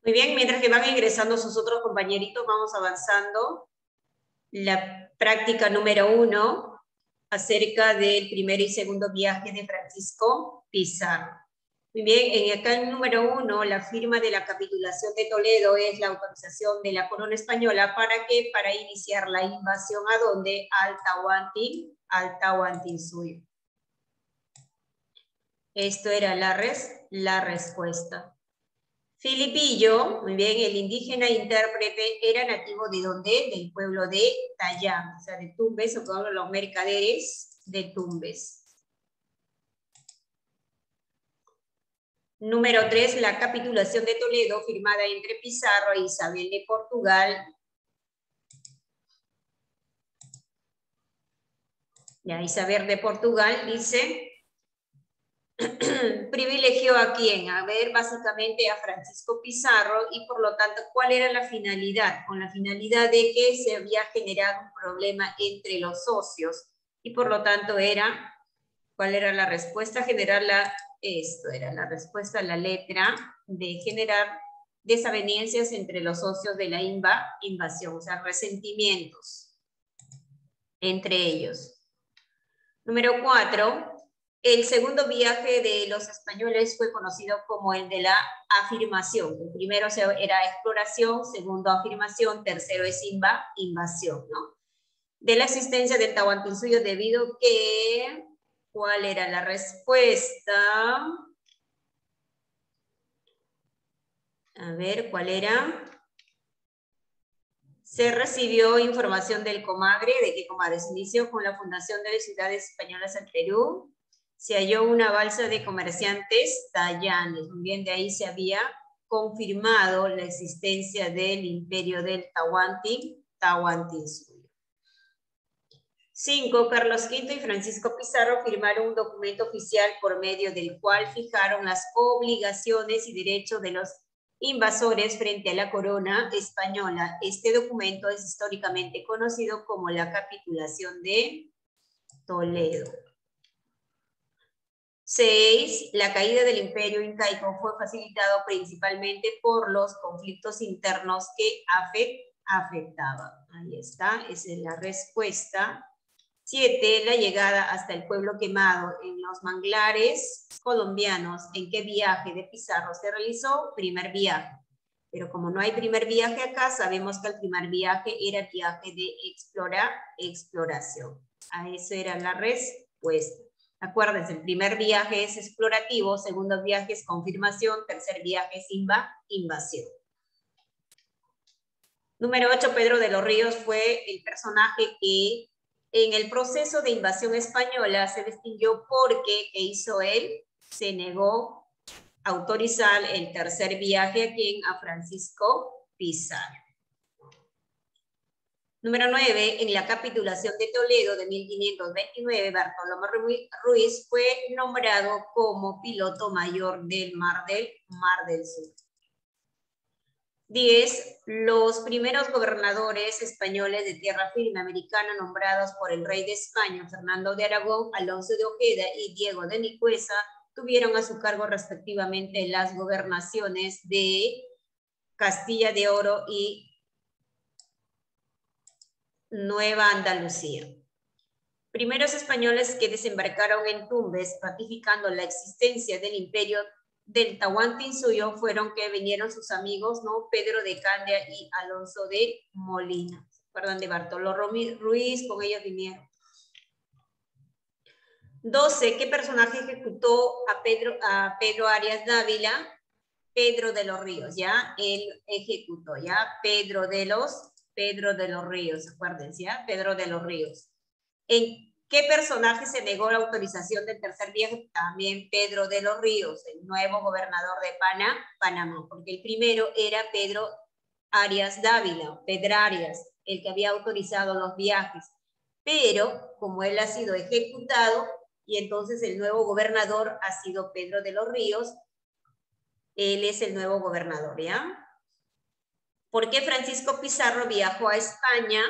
Muy bien, mientras que van ingresando sus otros compañeritos, vamos avanzando. La práctica número 1 acerca del primer y segundo viaje de Francisco Pizarro. Muy bien, en acá el número 1, la firma de la capitulación de Toledo es la autorización de la corona española para que para iniciar la invasión a donde al Tahuantinsuyo. Esto era la respuesta. Filipillo, muy bien, el indígena intérprete era nativo de ¿dónde? Del pueblo de Tayán, o sea, de Tumbes, o todos los mercaderes de Tumbes. Número 3, la capitulación de Toledo, firmada entre Pizarro e Isabel de Portugal. Ya, Isabel de Portugal dice, privilegió a quién? A ver, básicamente a Francisco Pizarro, y por lo tanto, ¿cuál era la finalidad? Con la finalidad de que se había generado un problema entre los socios, y por lo tanto era, ¿cuál era la respuesta? Esto era la respuesta a la letra, de generar desavenencias entre los socios de la invasión, o sea, resentimientos entre ellos. Número 4, el segundo viaje de los españoles fue conocido como el de la afirmación. El primero era exploración, segundo afirmación, tercero es invasión, ¿no? De la existencia del Tahuantinsuyo debido que, ¿cuál era la respuesta? A ver, ¿cuál era? Se recibió información del Comagre. ¿De qué Comagre? Se inició con la fundación de las ciudades españolas en Perú. Se halló una balsa de comerciantes tayanes. Bien, de ahí se había confirmado la existencia del imperio del Tahuantinsuyo. 5. Carlos V y Francisco Pizarro firmaron un documento oficial por medio del cual fijaron las obligaciones y derechos de los invasores frente a la corona española. Este documento es históricamente conocido como la capitulación de Toledo. 6. La caída del imperio incaico fue facilitado principalmente por los conflictos internos que afectaban. Ahí está, esa es la respuesta. 7. La llegada hasta el pueblo quemado en los manglares colombianos. ¿En qué viaje de Pizarro se realizó? Primer viaje. Pero como no hay primer viaje acá, sabemos que el primer viaje era viaje de exploración. A eso era la respuesta. Acuérdense, el primer viaje es explorativo, segundo viaje es confirmación, tercer viaje es invasión. Número 8, Pedro de los Ríos fue el personaje que en el proceso de invasión española se distinguió porque, ¿qué hizo él? Se negó a autorizar el tercer viaje ¿a quién? A Francisco Pizarro. Número 9, en la capitulación de Toledo de 1529, Bartolomé Ruiz fue nombrado como piloto mayor del Mar del Sur. 10. Los primeros gobernadores españoles de tierra firme americana nombrados por el rey de España, Fernando de Aragón, Alonso de Ojeda y Diego de Nicuesa, tuvieron a su cargo respectivamente las gobernaciones de Castilla de Oro y Nueva Andalucía. Primeros españoles que desembarcaron en Tumbes, ratificando la existencia del imperio del Tahuantinsuyo, fueron que vinieron sus amigos, ¿no? Pedro de Candia y Alonso de Molina. Perdón, de Bartolomé Ruiz, con ellos vinieron. 12. ¿Qué personaje ejecutó a Pedro Arias Dávila? Pedro de los Ríos, ¿ya? Él ejecutó, ¿ya? Pedro de los Ríos, acuérdense, ¿ya? Pedro de los Ríos. ¿En qué personaje se negó la autorización del tercer viaje? También Pedro de los Ríos, el nuevo gobernador de Panamá, porque el primero era Pedro Arias Dávila, Pedro Arias, el que había autorizado los viajes. Pero, como él ha sido ejecutado, y entonces el nuevo gobernador ha sido Pedro de los Ríos, él es el nuevo gobernador, ¿ya? ¿Por qué Francisco Pizarro viajó a España?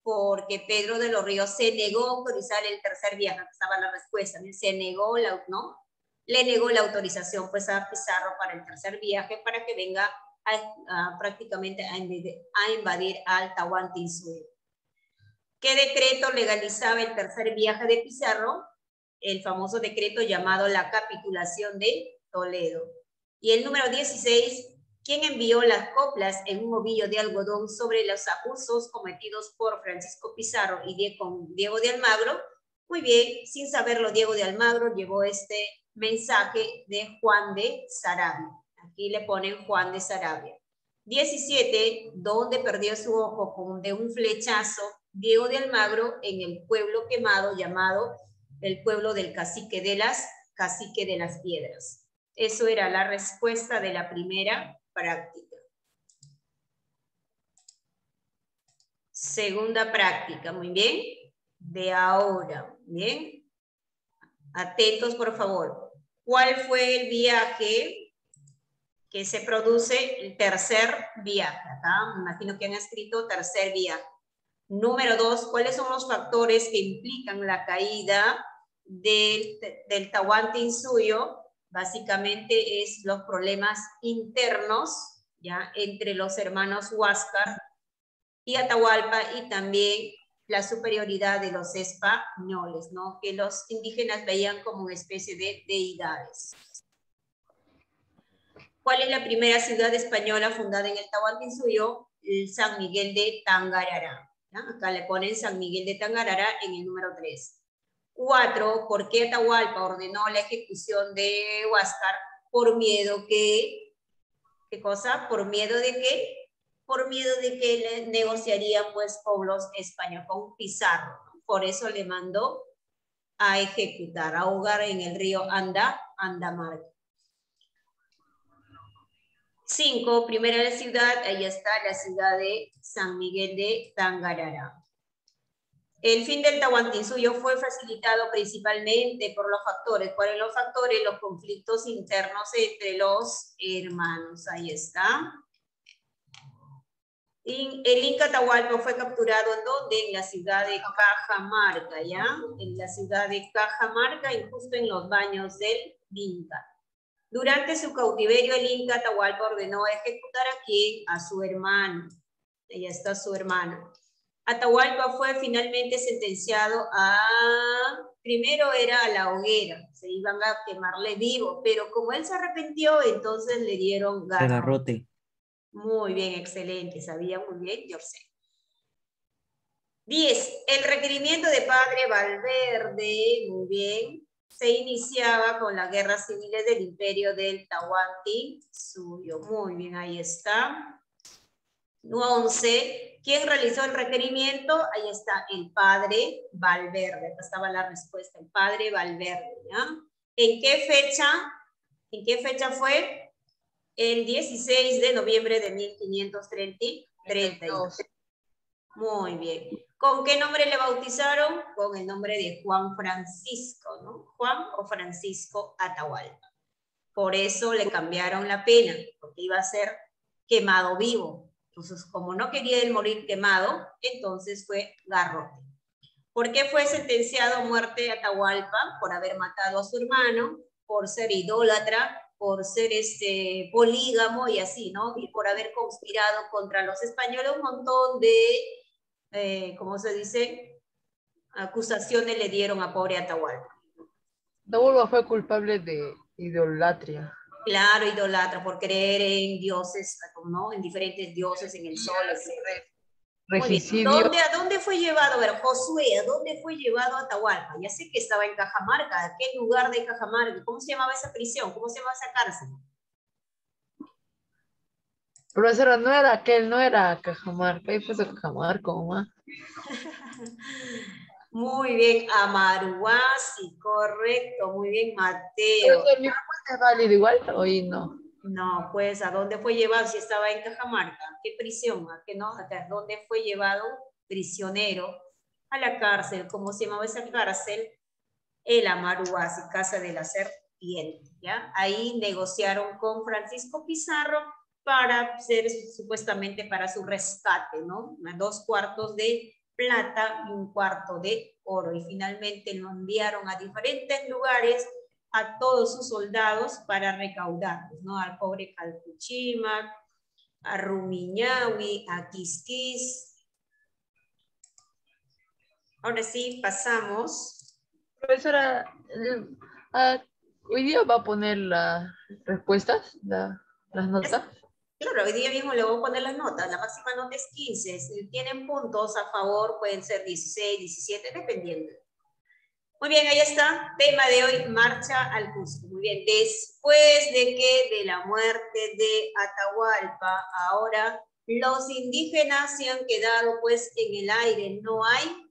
Porque Pedro de los Ríos se negó a autorizar el tercer viaje, estaba la respuesta, se negó, ¿no? Le negó la autorización pues a Pizarro para el tercer viaje para que venga prácticamente a invadir al Tahuantinsuyo. ¿Qué decreto legalizaba el tercer viaje de Pizarro? El famoso decreto llamado la Capitulación de Toledo. Y el número 16, ¿quién envió las coplas en un ovillo de algodón sobre los abusos cometidos por Francisco Pizarro y Diego de Almagro? Muy bien, sin saberlo, Diego de Almagro llevó este mensaje de Juan de Sarabia. Aquí le ponen Juan de Sarabia. 17, ¿dónde perdió su ojo de un flechazo Diego de Almagro? En el pueblo quemado llamado el pueblo del Cacique de las Piedras. Eso era la respuesta de la primera práctica. Segunda práctica, muy bien. De ahora, bien. Atentos, por favor. ¿Cuál fue el viaje que se produce? El tercer viaje. Acá me imagino que han escrito tercer viaje. Número 2, ¿cuáles son los factores que implican la caída del Tahuantinsuyo? Básicamente es los problemas internos, ¿ya? Entre los hermanos Huáscar y Atahualpa, y también la superioridad de los españoles, ¿no? Que los indígenas veían como una especie de deidades. ¿Cuál es la primera ciudad española fundada en el Tahuantinsuyo? El San Miguel de Tangarará. ¿Ya? Acá le ponen San Miguel de Tangarará en el número 3. 4. ¿Por qué Atahualpa ordenó la ejecución de Huáscar? Por miedo que... ¿Qué cosa? ¿Por miedo de qué? Por miedo de que le negociarían pues pueblos españoles con Pizarro. Por eso le mandó a ejecutar, a ahogar en el río Andamarca. 5, primera ciudad, ahí está la ciudad de San Miguel de Tangarará. El fin del Tahuantinsuyo fue facilitado principalmente por los factores. ¿Cuáles son los factores? Los conflictos internos entre los hermanos. Ahí está. Y el Inca Atahualpa fue capturado ¿en dónde? En la ciudad de Cajamarca, ¿ya? En la ciudad de Cajamarca y justo en los baños del Inca. Durante su cautiverio, el Inca Atahualpa ordenó ejecutar a quién? A su hermano. Ahí está su hermano. Atahualpa fue finalmente sentenciado a... Primero era a la hoguera, se iban a quemarle vivo, pero como él se arrepintió, entonces le dieron garrote. Muy bien, excelente, sabía muy bien, yo sé. 10. El requerimiento de padre Valverde, muy bien, se iniciaba con las guerras civiles del imperio del Tahuantinsuyo. Muy bien, ahí está. 11. ¿Quién realizó el requerimiento? Ahí está, el padre Valverde. Acá estaba la respuesta, el padre Valverde. ¿Ya? ¿En qué fecha? ¿En qué fecha fue? El 16 de noviembre de 1532. Muy bien. ¿Con qué nombre le bautizaron? Con el nombre de Juan Francisco, ¿no? Juan o Francisco Atahualpa. Por eso le cambiaron la pena, porque iba a ser quemado vivo. Entonces, como no quería él morir quemado, entonces fue garrote. ¿Por qué fue sentenciado a muerte Atahualpa? Por haber matado a su hermano, por ser idólatra, por ser polígamo y así, ¿no? Y por haber conspirado contra los españoles, un montón de, ¿cómo se dice? Acusaciones le dieron a pobre Atahualpa. Atahualpa fue culpable de idolatría. Claro, idolatra, por creer en dioses, ¿no? En diferentes dioses, en el sol, etc. Muy bien. ¿A dónde fue llevado? A ver, Josué, ¿a dónde fue llevado Atahualpa? Ya sé que estaba en Cajamarca. ¿A qué lugar de Cajamarca? ¿Cómo se llamaba esa prisión? ¿Cómo se llamaba esa cárcel? Profesora, no era aquel, no era Cajamarca. Ahí fue a Cajamarca, mamá. Muy bien, Amaruasi, correcto. Muy bien, Mateo. Profesor, ¿mi respuesta es válida igual? Hoy no. No, pues, ¿a dónde fue llevado si estaba en Cajamarca? ¿Qué prisión? ¿A qué no? ¿A dónde fue llevado prisionero? A la cárcel. ¿Cómo se llamaba esa cárcel? El Amaruasi, Casa de la Serpiente, ¿ya? Ahí negociaron con Francisco Pizarro para ser, supuestamente, para su rescate, ¿no? 2 cuartos de plata y 1 cuarto de oro. Y finalmente lo enviaron a diferentes lugares a todos sus soldados para recaudarlos, ¿no? Al pobre Calpuchímac, a Rumiñahui, a Quisquis. Ahora sí, pasamos. Profesora, hoy día va a poner las respuestas, las notas. Claro, hoy día mismo le voy a poner las notas. La máxima nota es 15. Si tienen puntos a favor, pueden ser 16, 17, dependiendo. Muy bien, ahí está. Tema de hoy, marcha al Cusco. Muy bien, después de la muerte de Atahualpa, ahora los indígenas se han quedado pues en el aire. No hay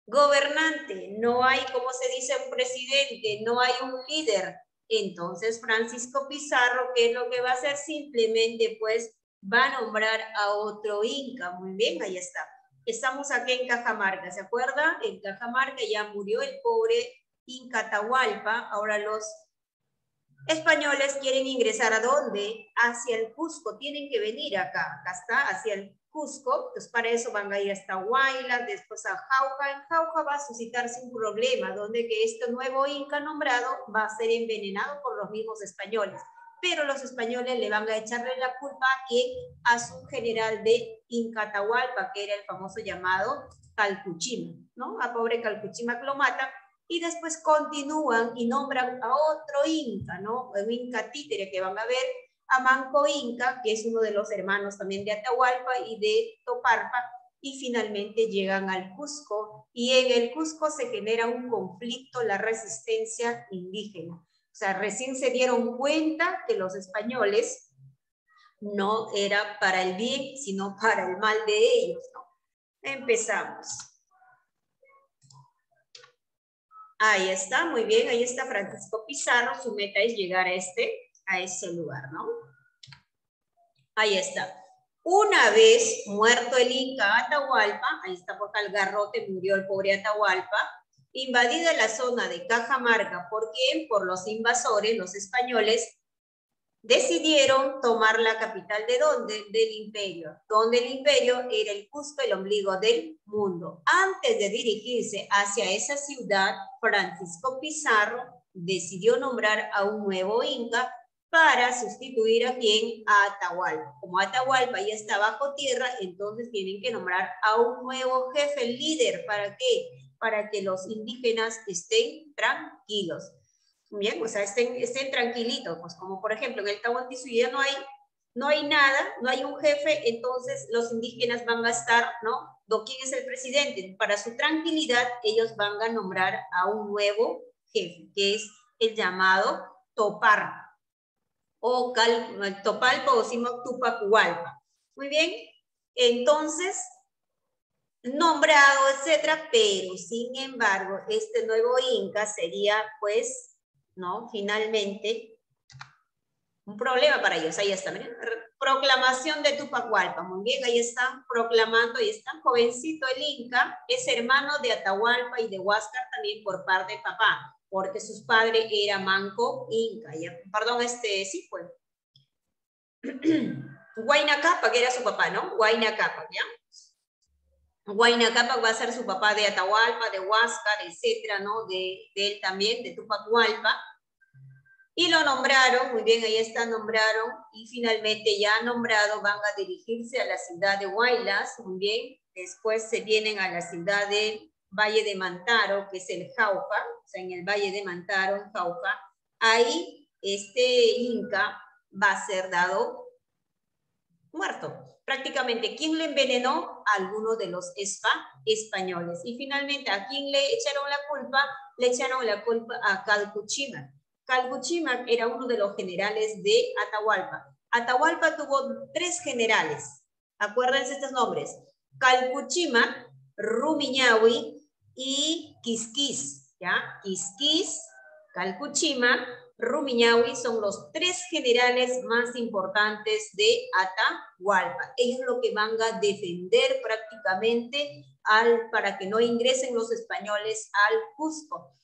gobernante, no hay, como se dice, un presidente, no hay un líder. Entonces Francisco Pizarro, ¿qué es lo que va a hacer? Simplemente pues va a nombrar a otro inca. Muy bien, ahí está. Estamos aquí en Cajamarca, ¿se acuerda? En Cajamarca ya murió el pobre Inca Atahualpa. Ahora los españoles quieren ingresar ¿a dónde? Hacia el Cusco, tienen que venir acá está, hacia el Cusco. Entonces para eso van a ir hasta Huaylas, después a Jauja. En Jauja va a suscitarse un problema, donde que este nuevo inca nombrado va a ser envenenado por los mismos españoles. Pero los españoles le van a echarle la culpa a su general de Inca Atahualpa, que era el famoso llamado Calcuchima, ¿no? A pobre Calcuchima que lo mata. Y después continúan y nombran a otro inca, ¿no? Un inca títere que van a ver, a Manco Inca, que es uno de los hermanos también de Atahualpa y de Toparpa, y finalmente llegan al Cusco, y en el Cusco se genera un conflicto, la resistencia indígena. O sea, recién se dieron cuenta que los españoles no era para el bien, sino para el mal de ellos, ¿no? Empezamos. Ahí está, muy bien, ahí está Francisco Pizarro, su meta es llegar a ese lugar, ¿no? Ahí está. Una vez muerto el Inca Atahualpa, ahí está por el garrote, murió el pobre Atahualpa, invadida la zona de Cajamarca, ¿por quién? Por los invasores, los españoles, decidieron tomar la capital ¿de dónde? Del imperio, donde el imperio era el Cusco, el ombligo del mundo. Antes de dirigirse hacia esa ciudad, Francisco Pizarro decidió nombrar a un nuevo inca para sustituir a quién, a Atahualpa. Como Atahualpa ya está bajo tierra, entonces tienen que nombrar a un nuevo jefe, líder. ¿Para qué? Para que los indígenas estén tranquilos. Bien, o sea, estén tranquilitos, pues como por ejemplo en el Tahuantinsuyo no hay nada, no hay un jefe, entonces los indígenas van a estar, ¿no? ¿Quién es el presidente? Para su tranquilidad, ellos van a nombrar a un nuevo jefe, que es el llamado Toparpa, o Topalpa o Simoc Tupacualpa. Muy bien, entonces, nombrado, etcétera, pero sin embargo, este nuevo inca sería, pues, ¿no? Finalmente, un problema para ellos. Ahí está, miren. Proclamación de Tupacualpa. Muy bien, ahí están proclamando, ahí están. Jovencito el Inca, es hermano de Atahualpa y de Huáscar también por parte de papá, porque sus padres eran Manco Inca. ¿Ya? Perdón, sí, pues. Huayna Cápac, que era su papá, ¿no? Huayna Cápac, ¿ya? Huayna Cápac va a ser su papá de Atahualpa, de Huáscar, etcétera, ¿no? De él también, de Tupacualpa. Y lo nombraron, muy bien, ahí está, nombraron, y finalmente ya nombrado van a dirigirse a la ciudad de Huaylas, muy bien, después se vienen a la ciudad de Valle de Mantaro, que es el Jauja, o sea, en el Valle de Mantaro, en Jauja, ahí este Inca va a ser dado muerto. Prácticamente, ¿quién le envenenó? A alguno de los españoles. Y finalmente, ¿a quién le echaron la culpa? Le echaron la culpa a Calcuchima. Calcuchima era uno de los generales de Atahualpa. Atahualpa tuvo 3 generales. Acuérdense estos nombres. Calcuchima, Rumiñahui y Quisquis. ¿Ya? Quisquis, Calcuchima, Rumiñahui son los 3 generales más importantes de Atahualpa. Ellos lo que van a defender prácticamente para que no ingresen los españoles al Cusco,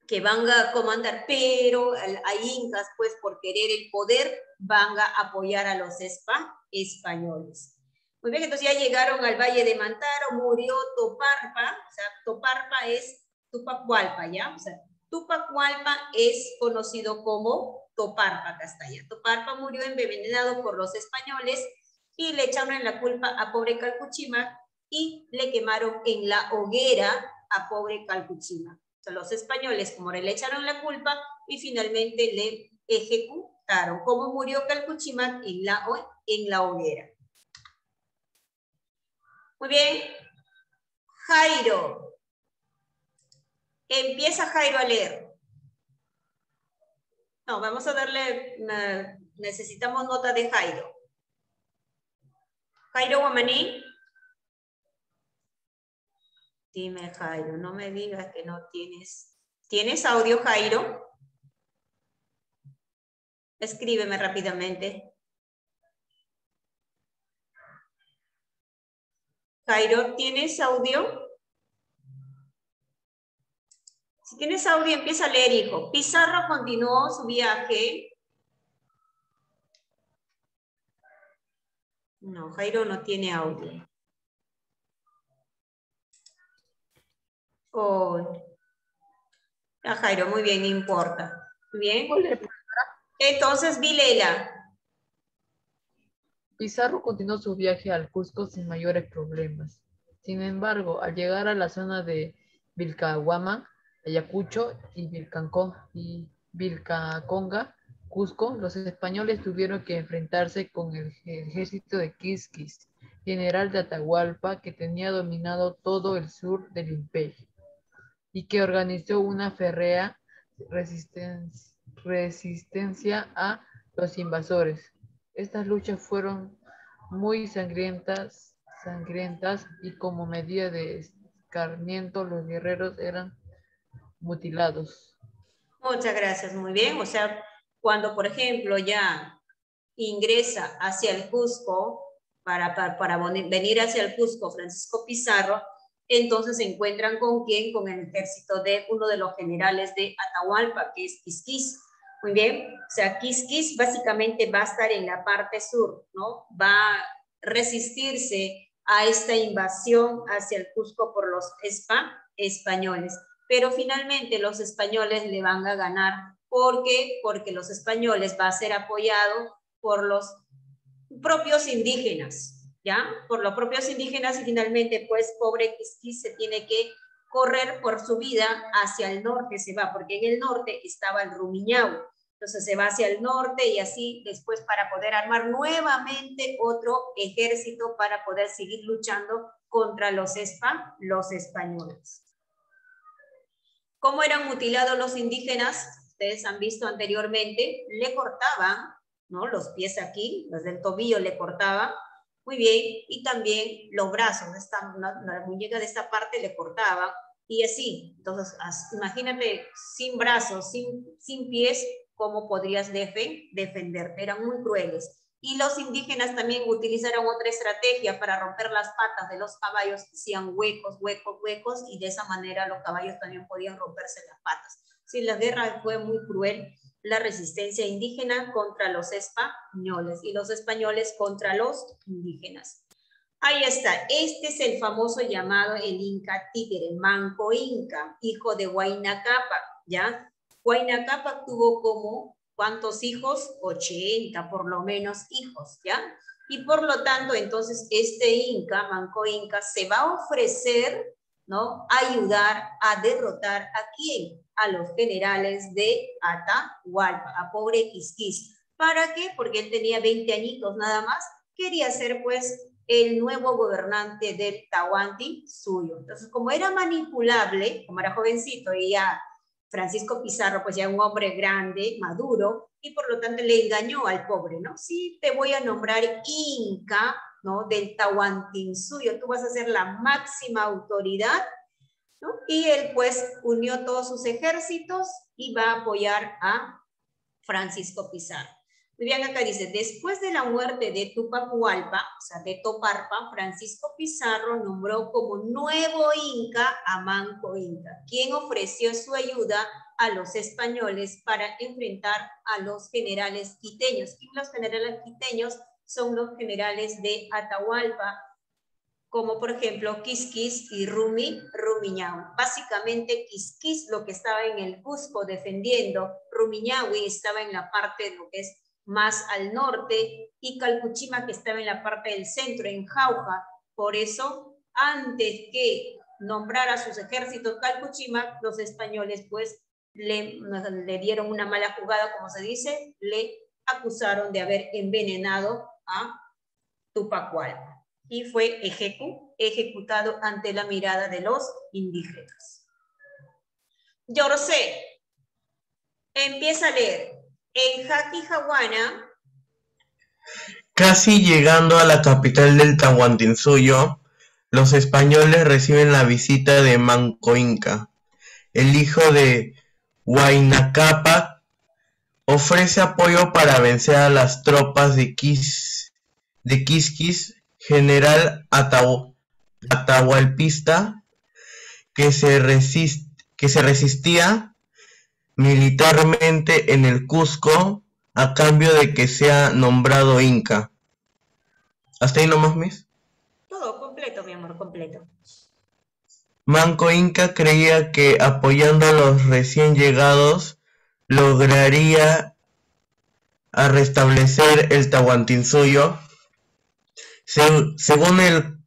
que van a comandar, pero hay incas, pues por querer el poder, van a apoyar a los españoles. Muy bien, entonces ya llegaron al Valle de Mantaro, murió Toparpa, o sea, Toparpa es Tupacualpa, ¿ya? O sea, Tupacualpa es conocido como Toparpa, acá está ya. Toparpa murió envenenado por los españoles y le echaron la culpa a pobre Calpuchímac y le quemaron en la hoguera a pobre Calpuchímac. O sea, los españoles, como le echaron la culpa y finalmente le ejecutaron. ¿Cómo murió Calpuchímac? En la hoguera. Muy bien. Jairo. Empieza Jairo a leer. No, vamos a darle, necesitamos nota de Jairo. Jairo Guamaní. Dime, Jairo, no me digas que no tienes. ¿Tienes audio, Jairo? Escríbeme rápidamente. Jairo, ¿tienes audio? Si tienes audio, empieza a leer, hijo. Pizarro continuó su viaje. No, Jairo no tiene audio. Oh. Ah, Jairo, muy bien, no importa. Muy bien. Entonces, Vilela. Pizarro continuó su viaje al Cusco sin mayores problemas. Sin embargo, al llegar a la zona de Vilcahuama, Ayacucho y Vilcaconga, Cusco, los españoles tuvieron que enfrentarse con el ejército de Quisquis, general de Atahualpa, que tenía dominado todo el sur del imperio y que organizó una férrea resistencia a los invasores. Estas luchas fueron muy sangrientas y como medida de escarmiento los guerreros eran mutilados. Muchas gracias, muy bien. O sea, cuando, por ejemplo, ya ingresa hacia el Cusco, para venir hacia el Cusco, Francisco Pizarro, entonces se encuentran con quién, con el ejército de uno de los generales de Atahualpa, que es Quisquis. Muy bien, o sea, Quisquis básicamente va a estar en la parte sur, ¿no? Va a resistirse a esta invasión hacia el Cusco por los españoles. Pero finalmente los españoles le van a ganar. ¿Por qué? Porque los españoles va a ser apoyado por los propios indígenas, ¿ya? Por los propios indígenas y finalmente, pues, pobre Quisquis se tiene que correr por su vida hacia el norte, se va, porque en el norte estaba el Rumiñahui. Entonces se va hacia el norte y así después para poder armar nuevamente otro ejército para poder seguir luchando contra los españoles. ¿Cómo eran mutilados los indígenas? Ustedes han visto anteriormente, le cortaban, ¿no? Los pies aquí, los del tobillo le cortaban, muy bien, y también los brazos, la muñeca de esta parte le cortaban, y así. Entonces, imagínate, sin brazos, sin pies, ¿cómo podrías defenderte? Eran muy crueles. Y los indígenas también utilizaron otra estrategia para romper las patas de los caballos, hacían huecos, y de esa manera los caballos también podían romperse las patas. Sí, la guerra fue muy cruel, la resistencia indígena contra los españoles y los españoles contra los indígenas. Ahí está, este es el famoso llamado el Inca Títere, Manco Inca, hijo de Huayna Cápac, ¿ya? Huayna Cápac tuvo como, ¿cuántos hijos? 80 por lo menos hijos, ¿ya? Y por lo tanto, entonces, este Inca, Manco Inca, se va a ofrecer, ¿no? A ayudar a derrotar ¿a quién? A los generales de Atahualpa, a pobre Quisquis. ¿Para qué? Porque él tenía 20 añitos nada más, quería ser pues el nuevo gobernante del Tahuantinsuyo. Entonces, como era manipulable, como era jovencito y ya Francisco Pizarro, pues ya un hombre grande, maduro, y por lo tanto le engañó al pobre, ¿no? Sí, te voy a nombrar Inca, ¿no? Del Tahuantinsuyo, tú vas a ser la máxima autoridad, ¿no? Y él pues unió todos sus ejércitos y va a apoyar a Francisco Pizarro. Muy bien, acá dice, después de la muerte de Tupac Hualpa, o sea, de Toparpa, Francisco Pizarro nombró como nuevo Inca a Manco Inca, quien ofreció su ayuda a los españoles para enfrentar a los generales quiteños. Y los generales quiteños son los generales de Atahualpa, como por ejemplo Quisquis y Rumiñahui. Básicamente Quisquis, lo que estaba en el Cusco defendiendo, Rumiñahui estaba en la parte de lo que es más al norte, y Calpuchima, que estaba en la parte del centro, en Jauja. Por eso, antes que nombrara sus ejércitos Calpuchima, los españoles pues le dieron una mala jugada, como se dice, le acusaron de haber envenenado a Tupac Amaru y fue ejecutado ante la mirada de los indígenas. Yorcé, empieza a leer. En Jaquijahuana, casi llegando a la capital del Tahuantinsuyo, los españoles reciben la visita de Manco Inca, el hijo de Huayna Cápac. Ofrece apoyo para vencer a las tropas de Quisquis, general atahualpista, que se resistía militarmente en el Cusco a cambio de que sea nombrado Inca. ¿Hasta ahí nomás, Miss? Todo completo, mi amor, completo. Manco Inca creía que apoyando a los recién llegados lograría a restablecer el Tahuantinsuyo, según él,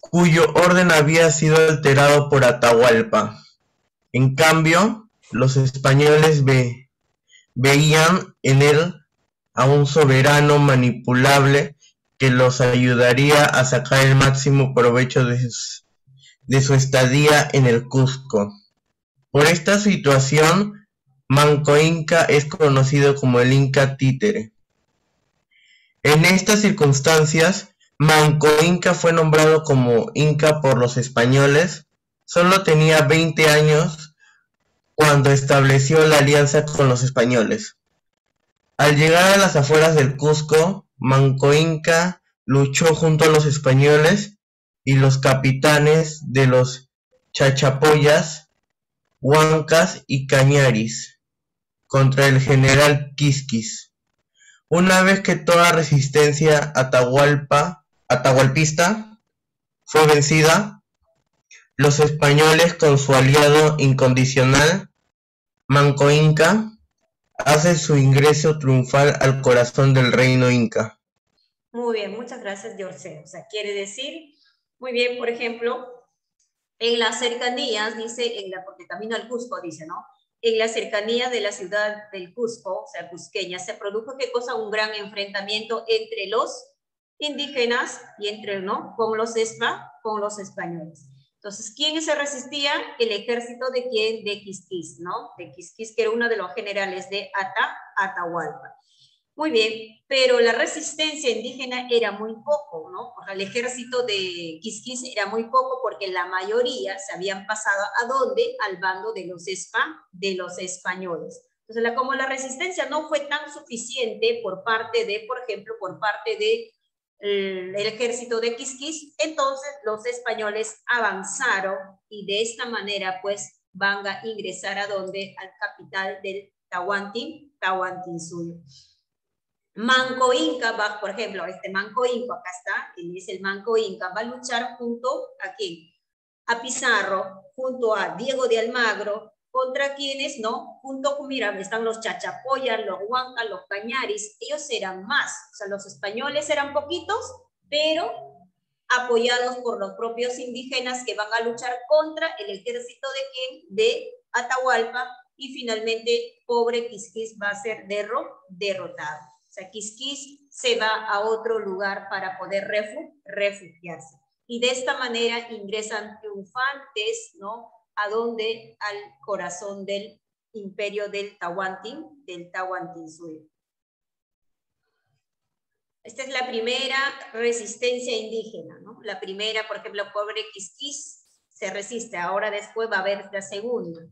cuyo orden había sido alterado por Atahualpa. En cambio, los españoles veían en él a un soberano manipulable que los ayudaría a sacar el máximo provecho de su estadía en el Cusco. Por esta situación, Manco Inca es conocido como el Inca Títere. En estas circunstancias, Manco Inca fue nombrado como Inca por los españoles. Solo tenía 20 años cuando estableció la alianza con los españoles. Al llegar a las afueras del Cusco, Manco Inca luchó junto a los españoles y los capitanes de los Chachapoyas, Huancas y Cañaris contra el general Quisquis. Una vez que toda resistencia atahualpista fue vencida, los españoles, con su aliado incondicional, Manco Inca, hace su ingreso triunfal al corazón del reino inca. Muy bien, muchas gracias, Yorcé. O sea, quiere decir, muy bien, por ejemplo, en las cercanías, dice, porque camino al Cusco, dice, ¿no? En la cercanía de la ciudad del Cusco, o sea, cusqueña, se produjo, ¿qué cosa? Un gran enfrentamiento entre los indígenas y entre, ¿no? Con los españoles. Entonces, ¿quién se resistía? El ejército de quién? De Quisquis, ¿no? De Quisquis, que era uno de los generales de Atahualpa. Muy bien, pero la resistencia indígena era muy poco, ¿no? O sea, el ejército de Quisquis era muy poco porque la mayoría se habían pasado ¿a dónde? Al bando de los españoles. Entonces, como la resistencia no fue tan suficiente por parte de, por ejemplo, el ejército de Quisquis, entonces los españoles avanzaron y de esta manera, pues, van a ingresar ¿a dónde? Al capital del Tahuantinsuyo. Manco Inca va, por ejemplo, Manco Inca, acá está, él es el Manco Inca, va a luchar junto a quién? A Pizarro, junto a Diego de Almagro, contra quienes, ¿no? Junto con, mira, están los Chachapoyas, los Huancas, los Cañaris, ellos eran más, o sea, los españoles eran poquitos, pero apoyados por los propios indígenas que van a luchar contra el ejército de quién? De Atahualpa, y finalmente, pobre Quisquis va a ser derrotado. O sea, Quisquis se va a otro lugar para poder refugiarse. Y de esta manera ingresan triunfantes, ¿no? ¿A dónde? Al corazón del imperio del Tahuantinsuyo. Esta es la primera resistencia indígena, ¿no? La primera, por ejemplo, pobre Quisquis se resiste. Ahora después va a haber la segunda.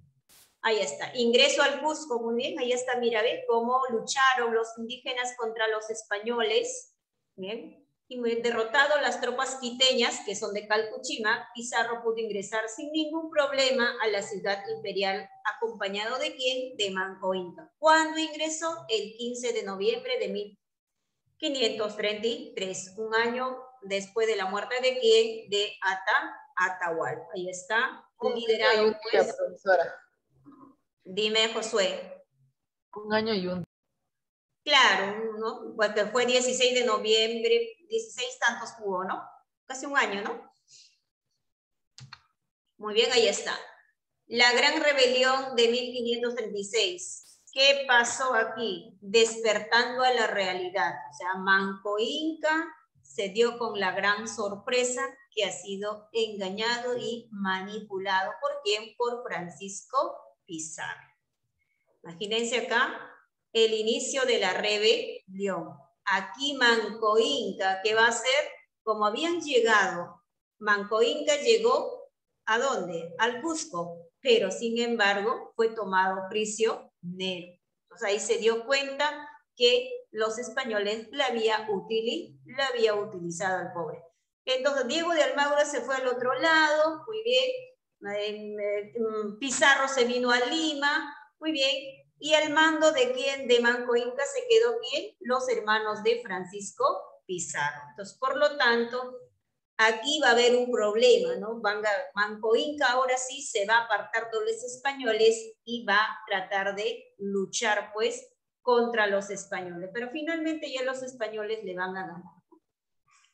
Ahí está, ingreso al Cusco, muy bien, ahí está, mira, ve cómo lucharon los indígenas contra los españoles, bien, y derrotado las tropas quiteñas, que son de Calpuchima, Pizarro pudo ingresar sin ningún problema a la ciudad imperial, acompañado ¿de quién? De Manco Inca. ¿Cuándo ingresó? El 15 de noviembre de 1533, un año después de la muerte de quién? De Atahualpa. Ahí está, liderado pues. Profesora. Dime, Josué. 1 año y un. Claro, ¿no? Porque fue 16 de noviembre, 16 tantos hubo, ¿no? Casi 1 año, ¿no? Muy bien, ahí está. La gran rebelión de 1536. ¿Qué pasó aquí? Despertando a la realidad. O sea, Manco Inca se dio con la gran sorpresa que ha sido engañado y manipulado. ¿Por quién? Por Francisco Pizarro. Imagínense acá el inicio de la rebelión. Aquí Manco Inca, ¿qué va a hacer? Como habían llegado, Manco Inca llegó ¿a dónde? Al Cusco, pero sin embargo fue tomado prisionero. Entonces ahí se dio cuenta que los españoles la había utilizado al pobre. Entonces Diego de Almagro se fue al otro lado, muy bien. Pizarro se vino a Lima, muy bien. ¿Y el mando de quién? De Manco Inca se quedó quién? Los hermanos de Francisco Pizarro. Entonces, por lo tanto, aquí va a haber un problema, ¿no? Manco Inca ahora sí se va a apartar de los españoles y va a tratar de luchar, pues, contra los españoles. Pero finalmente ya los españoles le van a ganar.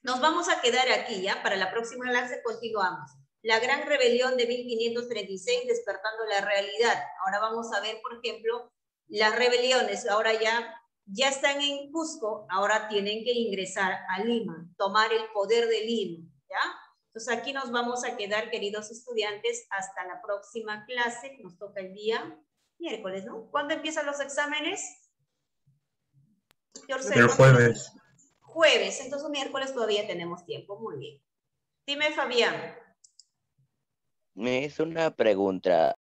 Nos vamos a quedar aquí, ¿ya? Para la próxima clase continuamos. La gran rebelión de 1536, despertando la realidad. Ahora vamos a ver, por ejemplo, las rebeliones. Ahora ya están en Cusco, ahora tienen que ingresar a Lima, tomar el poder de Lima, ¿ya? Entonces aquí nos vamos a quedar, queridos estudiantes, hasta la próxima clase. Nos toca el día miércoles, ¿no? ¿Cuándo empiezan los exámenes? El jueves. Jueves, entonces miércoles todavía tenemos tiempo. Muy bien. Dime, Fabián. Me hizo una pregunta.